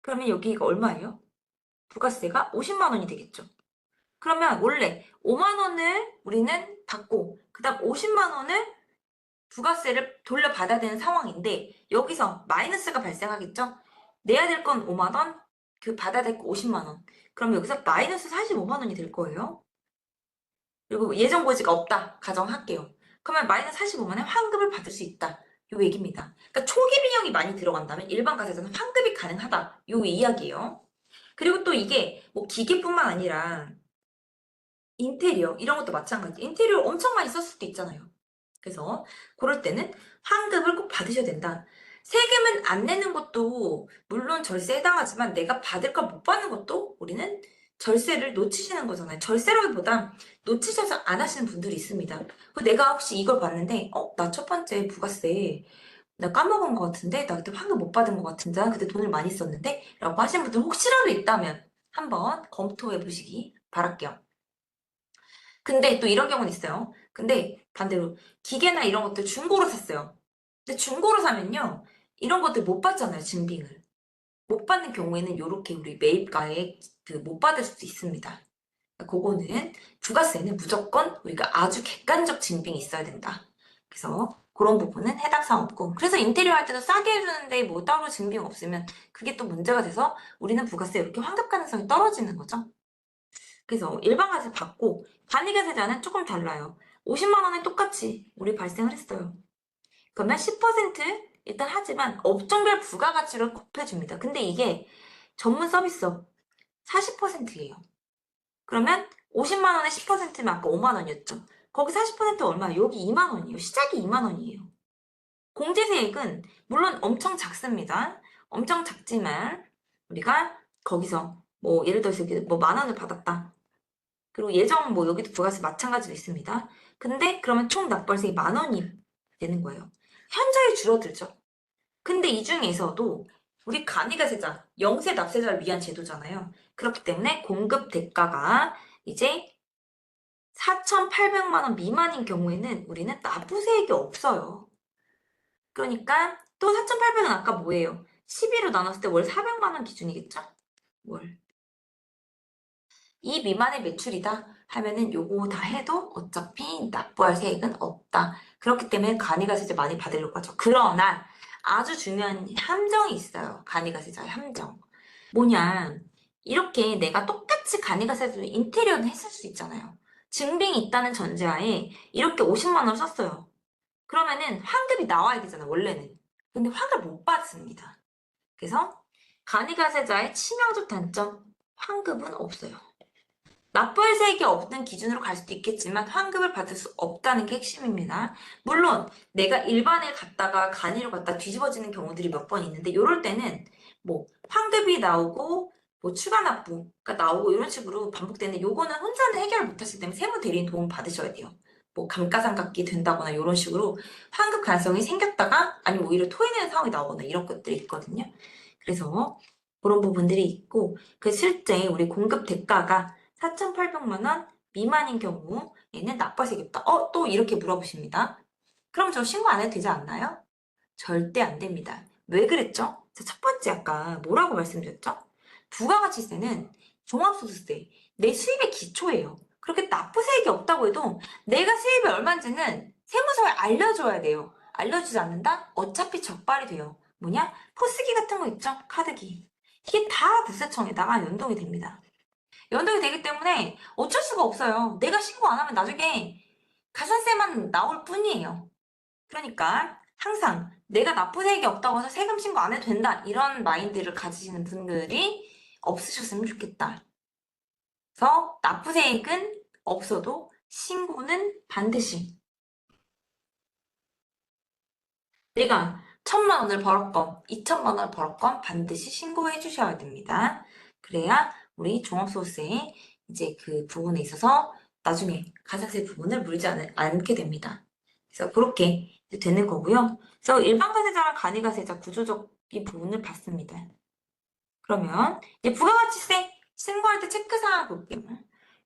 [SPEAKER 1] 그러면 여기가 얼마예요? 부가세가 50만 원이 되겠죠. 그러면 원래 5만 원을 우리는 받고 그다음 50만 원을 부가세를 돌려받아야 되는 상황인데 여기서 마이너스가 발생하겠죠? 내야 될 건 5만 원, 받아야 될 거 50만 원. 그럼 여기서 마이너스 45만 원이 될 거예요. 그리고 예정 고지가 없다 가정할게요. 그러면 마이너스 45만 원 환급을 받을 수 있다. 요 얘기입니다. 그러니까 초기 비용이 많이 들어간다면 일반 가세자는 환급이 가능하다. 요 이야기예요. 그리고 또 이게 뭐 기계뿐만 아니라 인테리어 이런 것도 마찬가지. 인테리어 엄청 많이 썼을 수도 있잖아요. 그래서 그럴 때는 환급을 꼭 받으셔야 된다. 세금은 안 내는 것도 물론 절세에 해당하지만 내가 받을 걸 못 받는 것도 우리는 절세를 놓치시는 거잖아요. 절세라기보다 놓치셔서 안 하시는 분들이 있습니다. 내가 혹시 이걸 봤는데 나 첫 번째 부가세 나 까먹은 것 같은데 나 그때 환급 못 받은 것 같은데 나 그때 돈을 많이 썼는데 라고 하시는 분들 혹시라도 있다면 한번 검토해 보시기 바랄게요. 근데 또 이런 경우는 있어요. 근데 반대로 기계나 이런 것들 중고로 샀어요. 근데 중고로 사면요. 이런 것들 못 받잖아요, 증빙을. 못 받는 경우에는 이렇게 우리 매입가에 못 받을 수도 있습니다. 그거는 부가세는 무조건 우리가 아주 객관적 증빙이 있어야 된다. 그래서 그런 부분은 해당 사항 없고 그래서 인테리어 할 때도 싸게 해주는데 뭐 따로 증빙 없으면 그게 또 문제가 돼서 우리는 부가세 이렇게 환급 가능성이 떨어지는 거죠. 그래서 일반가세 받고 간이가세자는 조금 달라요. 50만 원에 똑같이 우리 발생을 했어요. 그러면 10% 일단 하지만 업종별 부가가치를 곱해줍니다. 근데 이게 전문 서비스업 40%예요. 그러면 50만 원에 10%면 아까 5만 원이었죠. 거기 40% 얼마? 여기 2만 원이에요. 시작이 2만 원이에요. 공제세액은 물론 엄청 작습니다. 엄청 작지만 우리가 거기서 뭐 예를 들어서 뭐만 원을 받았다. 그리고 예정 뭐 여기도 부가세 마찬가지로 있습니다. 근데 그러면 총 납부월세이 만 원이 되는 거예요. 현저히 줄어들죠. 근데 이 중에서도 우리 간이가세자, 영세 납세자를 위한 제도잖아요. 그렇기 때문에 공급 대가가 이제 4,800만 원 미만인 경우에는 우리는 납부세액이 없어요. 그러니까 또 4,800은 아까 뭐예요? 12로 나눴을 때 월 400만 원 기준이겠죠? 월. 이 미만의 매출이다 하면은 요거 다 해도 어차피 납부할 세액은 없다. 그렇기 때문에 간이가세제 많이 받으려고 하죠. 그러나 아주 중요한 함정이 있어요. 간이가세자의 함정. 뭐냐. 이렇게 내가 똑같이 간이가세제로 인테리어는 했을 수 있잖아요. 증빙이 있다는 전제하에 이렇게 50만 원을 썼어요. 그러면은 환급이 나와야 되잖아, 원래는. 근데 환급을 못 받습니다. 그래서 간이가세자의 치명적 단점, 환급은 없어요. 납부세액이 없는 기준으로 갈 수도 있겠지만 환급을 받을 수 없다는 게 핵심입니다. 물론 내가 일반을 갔다가 간이를 갔다 뒤집어지는 경우들이 몇 번 있는데 이럴 때는 뭐 환급이 나오고 뭐 추가 납부가 나오고 이런 식으로 반복되는데 요거는 혼자는 해결을 못 하시기 때문에 세무 대리인 도움 받으셔야 돼요. 뭐 감가상각이 된다거나 이런 식으로 환급 가능성이 생겼다가 아니면 오히려 토해내는 상황이 나오거나 이런 것들이 있거든요. 그래서 그런 부분들이 있고 그 실제 우리 공급 대가가 4,800만 원 미만인 경우에는 납부세액이 없다. 또 이렇게 물어보십니다. 그럼 저 신고 안 해도 되지 않나요? 절대 안 됩니다. 왜 그랬죠? 첫 번째 아까 뭐라고 말씀드렸죠? 부가가치세는 종합소득세, 내 수입의 기초예요. 그렇게 납부세액이 없다고 해도 내가 수입이 얼마인지는 세무서에 알려줘야 돼요. 알려주지 않는다? 어차피 적발이 돼요. 뭐냐? 포스기 같은 거 있죠? 카드기. 이게 다 국세청에다가 연동이 됩니다. 연동이 되기 때문에 어쩔 수가 없어요. 내가 신고 안 하면 나중에 가산세만 나올 뿐이에요. 그러니까 항상 내가 납부세액이 없다고 해서 세금 신고 안 해도 된다. 이런 마인드를 가지시는 분들이 없으셨으면 좋겠다. 그래서 납부세액은 없어도 신고는 반드시. 내가 1,000만 원을 벌었건 2,000만 원을 벌었건 반드시 신고해 주셔야 됩니다. 그래야 우리 종합소득세 이제 그 부분에 있어서 나중에 가산세 부분을 물지 않게 됩니다. 그래서 그렇게 되는 거고요. 그래서 일반과세자랑 간이과세자 구조적인 부분을 봤습니다. 그러면 이제 부가가치세 신고할 때 체크사항 볼게요.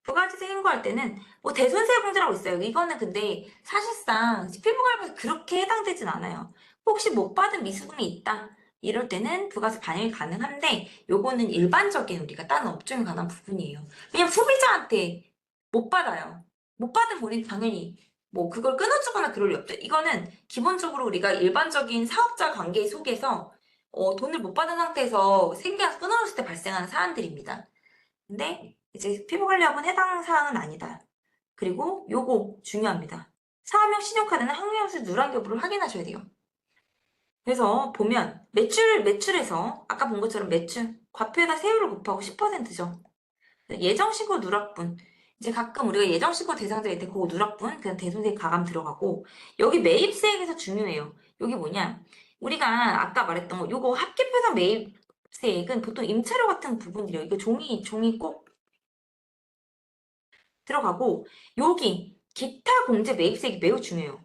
[SPEAKER 1] 부가가치세 신고할 때는 뭐 대손세공제라고 있어요. 이거는 근데 사실상 피부관리에서 그렇게 해당되진 않아요. 혹시 못 받은 미수금이 있다. 이럴 때는 부가세 반영이 가능한데 요거는 일반적인 우리가 다른 업종에 관한 부분이에요. 왜냐면 소비자한테 못 받아요. 못 받은 본인 당연히 뭐 그걸 끊어주거나 그럴 리 없죠. 이거는 기본적으로 우리가 일반적인 사업자 관계 속에서 돈을 못 받은 상태에서 생계가 끊어졌을 때 발생하는 사안들입니다. 근데 이제 피부관리업은 해당 사항은 아니다. 그리고 요거 중요합니다. 사업용 신용카드는 항명수 누락 여부를 확인하셔야 돼요. 그래서 보면 매출에서 아까 본 것처럼 매출 과표에다 세율을 곱하고 10%죠. 예정신고 누락분 이제 가끔 우리가 예정신고 대상자일 때 그거 누락분 그냥 대손세 가감 들어가고 여기 매입세액에서 중요해요. 여기 뭐냐 우리가 아까 말했던 거 요거 합계표상 매입세액은 보통 임차료 같은 부분이래요. 이거 종이 꼭 들어가고 여기 기타 공제 매입세액이 매우 중요해요.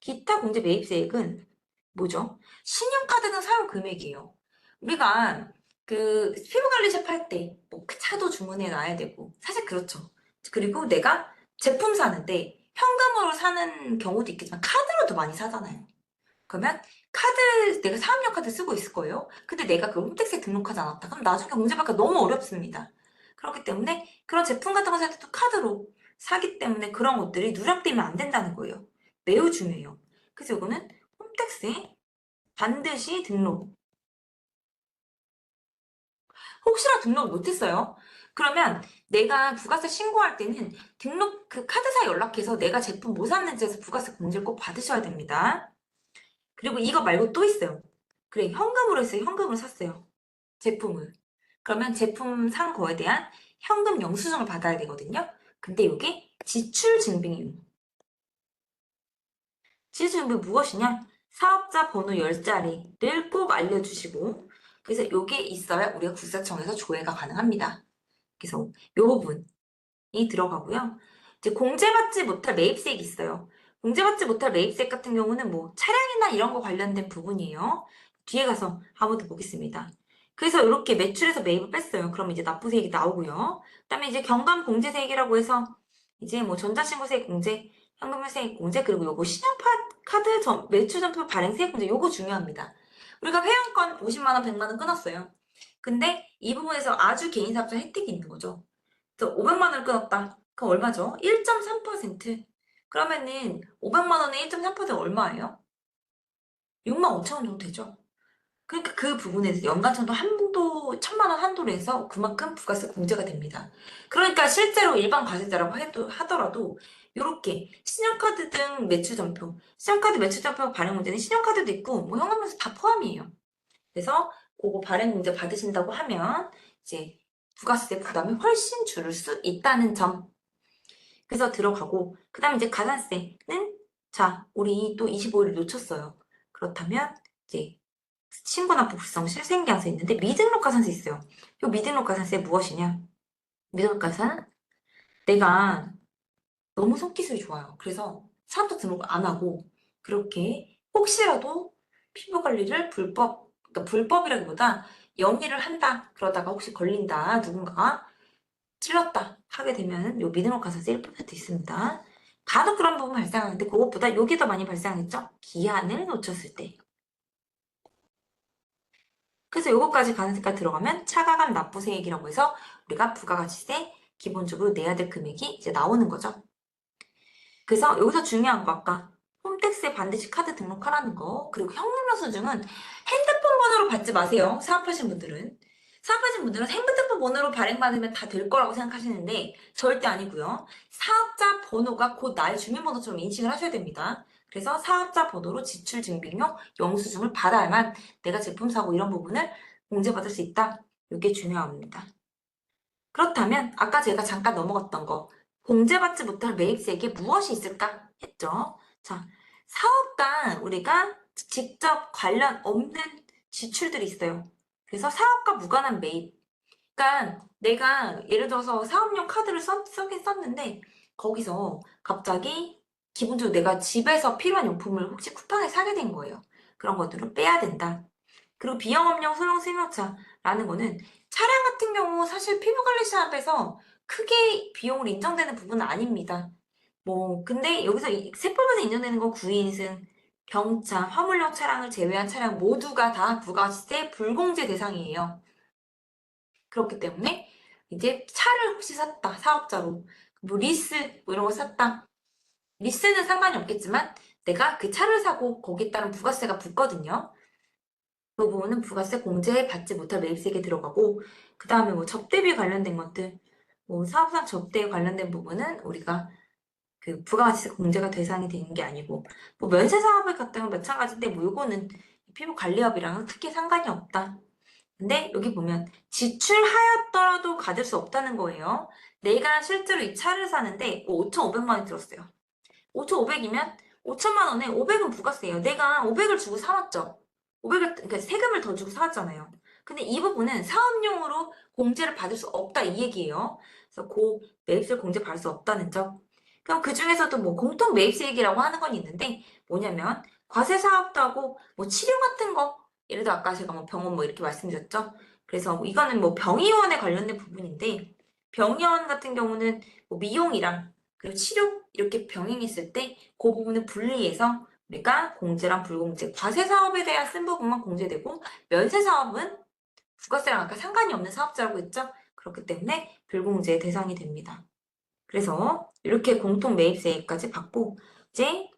[SPEAKER 1] 기타 공제 매입세액은 뭐죠? 신용카드는 사용 금액이에요. 우리가 그 피부관리샵 할 때 뭐 그 차도 주문해 놔야 되고 사실 그렇죠. 그리고 내가 제품 사는데 현금으로 사는 경우도 있겠지만 카드로도 많이 사잖아요. 그러면 내가 사업용 카드 쓰고 있을 거예요. 근데 내가 그 홈택스에 등록하지 않았다. 그럼 나중에 문제받기가 너무 어렵습니다. 그렇기 때문에 그런 제품 같은 거 살 때도 카드로 사기 때문에 그런 것들이 누락되면 안 된다는 거예요. 매우 중요해요. 그래서 이거는 홈택스에 반드시 등록. 혹시나 등록 못했어요? 그러면 내가 부가세 신고할 때는 등록 그 카드사에 연락해서 내가 제품 뭐 샀는지에서 부가세 공제를 꼭 받으셔야 됩니다. 그리고 이거 말고 또 있어요. 그래, 현금으로 했어요. 현금으로 샀어요. 제품을. 그러면 제품 산 거에 대한 현금 영수증을 받아야 되거든요. 근데 이게 지출 증빙이에요. 지출 증빙 무엇이냐? 사업자 번호 10자리를 꼭 알려주시고 그래서 이게 있어야 우리가 국세청에서 조회가 가능합니다. 그래서 이 부분이 들어가고요. 이제 공제받지 못할 매입세액이 있어요. 공제받지 못할 매입세액 같은 경우는 뭐 차량이나 이런 거 관련된 부분이에요. 뒤에 가서 한번 더 보겠습니다. 그래서 이렇게 매출에서 매입을 뺐어요. 그럼 이제 납부세액이 나오고요. 그다음에 이제 경감공제세액이라고 해서 이제 뭐 전자신고세액 공제, 현금세액 공제 그리고 요거 신용카드 매출점표 발행세액 공제 요거 중요합니다. 우리가 회원권 50만 원, 100만 원 끊었어요. 근데 이 부분에서 아주 개인 사업자 혜택이 있는 거죠. 그래서 500만 원을 끊었다. 그럼 얼마죠? 1.3%. 그러면은 500만 원에 1.3% 얼마예요? 6만 5천 원 정도 되죠. 그러니까 그 부분에 서 연간천도 한도 1,000만 원 한도로 해서 그만큼 부가세 공제가 됩니다. 그러니까 실제로 일반 과세자라고 하더라도 이렇게 신용카드 등 매출점표, 신용카드 매출점표 발행 문제는 신용카드도 있고 뭐 현금에서 다 포함이에요. 그래서 그거 발행 문제 받으신다고 하면 이제 부가세 부담이 훨씬 줄을 수 있다는 점. 그래서 들어가고, 그 다음에 이제 가산세는, 자, 우리 또 25일 놓쳤어요. 그렇다면, 이제, 신고납부 불성실 생계세 있는데, 미등록 가산세 있어요. 이 미등록 가산세 무엇이냐? 미등록 가산, 내가 너무 손기술이 좋아요. 그래서 사업자 등록을 안 하고, 그렇게 혹시라도 피부 관리를 그러니까 불법이라기보다 영위를 한다. 그러다가 혹시 걸린다. 누군가가 찔렀다 하게 되면 요 미등록 가산세 1% 있습니다. 간혹 그런 부분 발생하는데 그것보다 요게 더 많이 발생하겠죠? 기한을 놓쳤을 때. 그래서 요거까지 가산세가 들어가면 차가감 납부세액이라고 해서 우리가 부가가치세 기본적으로 내야 될 금액이 이제 나오는 거죠. 그래서 여기서 중요한 거 아까 홈택스에 반드시 카드 등록하라는 거, 그리고 현금영수증은 핸드폰 번호로 받지 마세요. 사업하신 분들은. 사업하신 분들은 핸드폰 번호로 발행받으면 다 될 거라고 생각하시는데 절대 아니고요. 사업자 번호가 곧 나의 주민번호처럼 인식을 하셔야 됩니다. 그래서 사업자 번호로 지출증빙용 영수증을 받아야만 내가 제품 사고 이런 부분을 공제받을 수 있다. 이게 중요합니다. 그렇다면 아까 제가 잠깐 넘어갔던 거 공제받지 못할 매입세액에 무엇이 있을까 했죠. 자, 사업과 우리가 직접 관련 없는 지출들이 있어요. 그래서 사업과 무관한 매입. 그러니까 내가 예를 들어서 사업용 카드를 쓰긴 썼는데 거기서 갑자기 기본적으로 내가 집에서 필요한 용품을 혹시 쿠팡에 사게 된 거예요. 그런 것들은 빼야 된다. 그리고 비영업용 소형 승용차라는 거는 차량 같은 경우 사실 피부관리 시합에서 크게 비용으로 인정되는 부분은 아닙니다. 뭐 근데 여기서 세법에서 인정되는 건 9인승, 경차, 화물용 차량을 제외한 차량 모두가 다 부가세 불공제 대상이에요. 그렇기 때문에 이제 차를 혹시 샀다, 사업자로. 뭐 리스 뭐 이런 거 샀다. 리스는 상관이 없겠지만 내가 그 차를 사고 거기에 따른 부가세가 붙거든요. 그 부분은 부가세 공제 받지 못할 매입세액에 들어가고, 그 다음에 뭐 접대비 관련된 것들, 뭐 사업상 접대에 관련된 부분은 우리가 그 부가가치세 공제가 대상이 되는 게 아니고, 뭐 면세 사업을 갖다가 마찬가지인데 뭐 요거는 피부 관리업이랑은 크게 상관이 없다. 근데 여기 보면 지출하였더라도 가질 수 없다는 거예요. 내가 실제로 이 차를 사는데 5,500만 원이 들었어요. 5,500이면 5천만 원에 500은 부가세예요. 내가 500을 주고 사왔죠. 500을 그러니까 세금을 더 주고 사왔잖아요. 근데 이 부분은 사업용으로 공제를 받을 수 없다 이 얘기예요. 그래서 매입세 공제 받을 수 없다는 점. 그럼 그 중에서도 뭐 공통 매입세액이라고 하는 건 있는데 뭐냐면 과세 사업도 하고 뭐 치료 같은 거, 예를 들어 아까 제가 뭐 병원 뭐 이렇게 말씀드렸죠. 그래서 뭐 이거는 뭐 병의원에 관련된 부분인데 병의원 같은 경우는 뭐 미용이랑 그리고 치료 이렇게 병행했을 때 그 부분을 분리해서 우리가 공제랑 불공제, 과세 사업에 대한 쓴 부분만 공제되고 면세 사업은 부가세랑 아까 상관이 없는 사업자라고 했죠? 그렇기 때문에 불공제 대상이 됩니다. 그래서 이렇게 공통 매입세액까지 받고 이제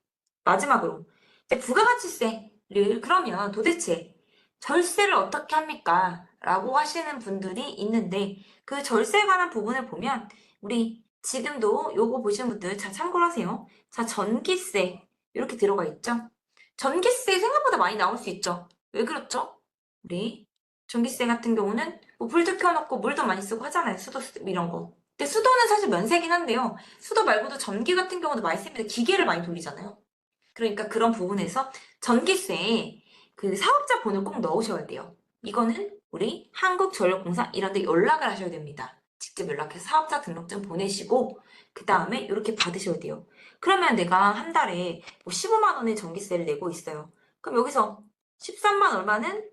[SPEAKER 1] 마지막으로 이제 부가가치세를 그러면 도대체 절세를 어떻게 합니까? 라고 하시는 분들이 있는데 그 절세에 관한 부분을 보면 우리 지금도 요거 보시는 분들 잘 참고를 하세요. 자, 전기세 이렇게 들어가 있죠? 전기세 생각보다 많이 나올 수 있죠? 왜 그렇죠? 우리 전기세 같은 경우는 뭐 불도 켜놓고 물도 많이 쓰고 하잖아요. 수도 이런 거. 근데 수도는 사실 면세긴 한데요. 수도 말고도 전기 같은 경우도 많이 씁니다. 기계를 많이 돌리잖아요. 그러니까 그런 부분에서 전기세에 그 사업자 번호를 꼭 넣으셔야 돼요. 이거는 우리 한국전력공사 이런 데 연락을 하셔야 됩니다. 직접 연락해서 사업자 등록증 보내시고 그 다음에 이렇게 받으셔야 돼요. 그러면 내가 한 달에 뭐 15만 원의 전기세를 내고 있어요. 그럼 여기서 13만 얼마는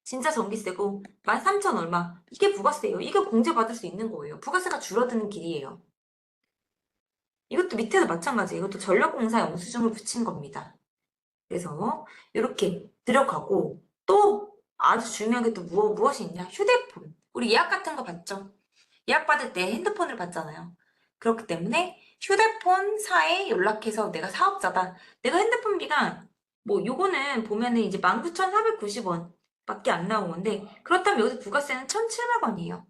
[SPEAKER 1] 진짜 전기세고 13,000 얼마 이게 부가세예요. 이거 공제받을 수 있는 거예요. 부가세가 줄어드는 길이에요. 이것도 밑에도 마찬가지예요. 이것도 전력공사 영수증을 붙인 겁니다. 그래서 이렇게 들어가고 또 아주 중요한 게 또 무엇이 있냐? 휴대폰. 우리 예약 같은 거 받죠? 예약 받을 때 핸드폰을 받잖아요. 그렇기 때문에 휴대폰사에 연락해서 내가 사업자다. 내가 핸드폰비가 뭐 요거는 보면은 이제 19,490원 밖에 안 나온 건데 그렇다면 여기서 부가세는 1,700원이에요.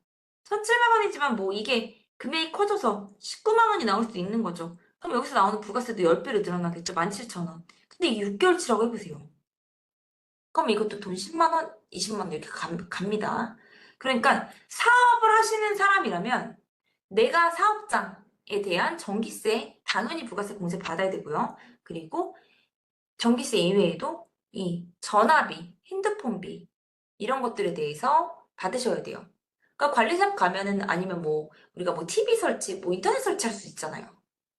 [SPEAKER 1] 1,700원이지만 뭐 이게 금액이 커져서 19만 원이 나올 수도 있는 거죠. 그럼 여기서 나오는 부가세도 10배로 늘어나겠죠. 17,000원. 근데 이게 6개월치라고 해보세요. 그럼 이것도 돈 10만 원, 20만 원 이렇게 갑니다. 그러니까 사업을 하시는 사람이라면 내가 사업장에 대한 전기세 당연히 부가세 공제 받아야 되고요. 그리고 전기세 이외에도 이 전화비, 핸드폰비 이런 것들에 대해서 받으셔야 돼요. 그러니까 관리샵 가면은 아니면 뭐 우리가 뭐 TV 설치, 뭐 인터넷 설치할 수 있잖아요.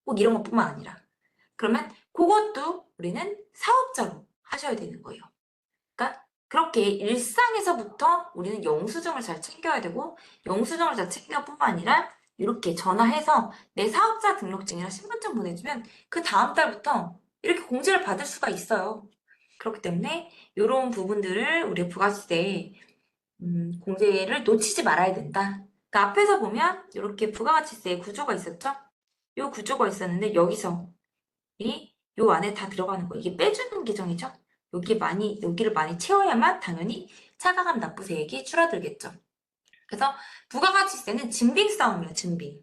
[SPEAKER 1] 꼭 이런 것뿐만 아니라. 그러면 그것도 우리는 사업자로 하셔야 되는 거예요. 그러니까 그렇게 일상에서부터 우리는 영수증을 잘 챙겨야 되고 영수증을 잘 챙겨 뿐만 아니라 이렇게 전화해서 내 사업자 등록증이랑 신분증 보내주면 그 다음 달부터 이렇게 공제를 받을 수가 있어요. 그렇기 때문에 이런 부분들을 우리 부가세에 공제를 놓치지 말아야 된다. 그러니까 앞에서 보면 이렇게 부가가치세 구조가 있었죠? 이 구조가 있었는데 여기서 요 안에 다 들어가는 거예요. 이게 빼주는 계정이죠? 여기를 많이 채워야만 당연히 차감한 납부세액이 줄어들겠죠. 그래서 부가가치세는 증빙 싸움이에요, 증빙.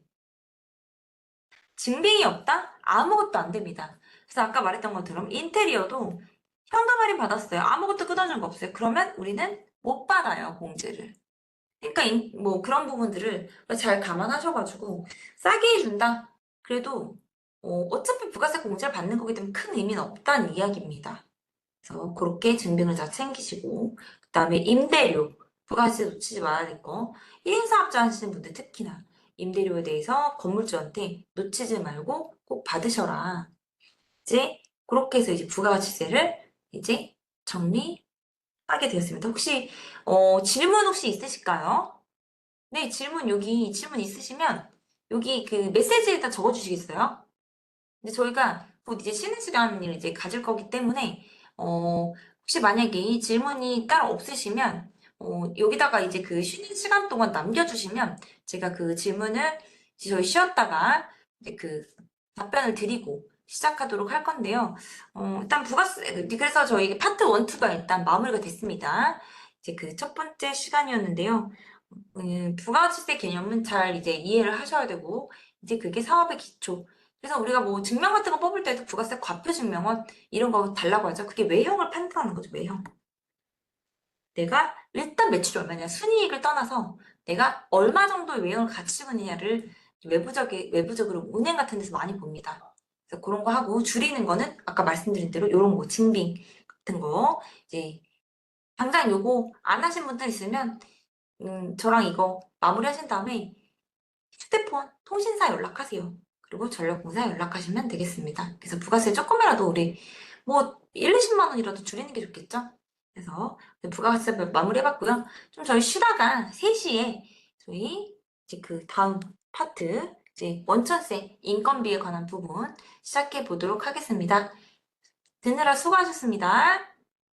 [SPEAKER 1] 증빙이 없다? 아무것도 안 됩니다. 그래서 아까 말했던 것처럼 인테리어도 현금 할인 받았어요. 아무것도 끊어준 거 없어요. 그러면 우리는 못 받아요, 공제를. 그러니까 뭐 그런 부분들을 잘 감안하셔가지고 싸게 해준다? 그래도 어차피 부가세 공제를 받는 거기 때문에 큰 의미는 없다는 이야기입니다. 그래서 그렇게 증빙을 잘 챙기시고 그다음에 임대료 부가세 놓치지 말아야 될 거. 1인 사업자 하시는 분들 특히나 임대료에 대해서 건물주한테 놓치지 말고 꼭 받으셔라. 이제 그렇게 해서 이제 부가가치세를 이제 정리하게 되었습니다. 혹시 질문 혹시 있으실까요? 네, 여기 질문 있으시면 여기 그 메시지에다 적어주시겠어요? 근데 저희가 곧 이제 쉬는 시간을 이제 가질 거기 때문에 혹시 만약에 이 질문이 따로 없으시면 여기다가 이제 그 쉬는 시간 동안 남겨주시면 제가 그 질문을 이제 저희 쉬었다가 이제 그 답변을 드리고 시작하도록 할 건데요. 일단 부가세 그래서 저희 파트 1, 2가 일단 마무리가 됐습니다. 이제 그 첫 번째 시간이었는데요. 부가가치세 개념은 잘 이제 이해를 하셔야 되고 이제 그게 사업의 기초. 그래서 우리가 뭐 증명 같은 거 뽑을 때도 부가세 과표 증명원 이런 거 달라고 하죠. 그게 외형을 판단하는 거죠, 외형. 내가 일단 매출이 얼마냐, 순이익을 떠나서 내가 얼마 정도의 외형을 가지고 있느냐를 외부적으로 은행 같은 데서 많이 봅니다. 그래서 그런 거 하고 줄이는 거는 아까 말씀드린 대로 이런 거 증빙 같은 거 이제 당장 요거 안 하신 분들 있으면 저랑 이거 마무리 하신 다음에 휴대폰 통신사 연락하세요. 그리고 전력공사 연락하시면 되겠습니다. 그래서 부가세 조금이라도 우리 뭐 1, 20만 원이라도 줄이는 게 좋겠죠? 그래서 부가세 마무리해봤고요. 좀 저희 쉬다가 3시에 저희 이제 그 다음 파트 이제 원천세 인건비에 관한 부분 시작해 보도록 하겠습니다. 듣느라 수고하셨습니다.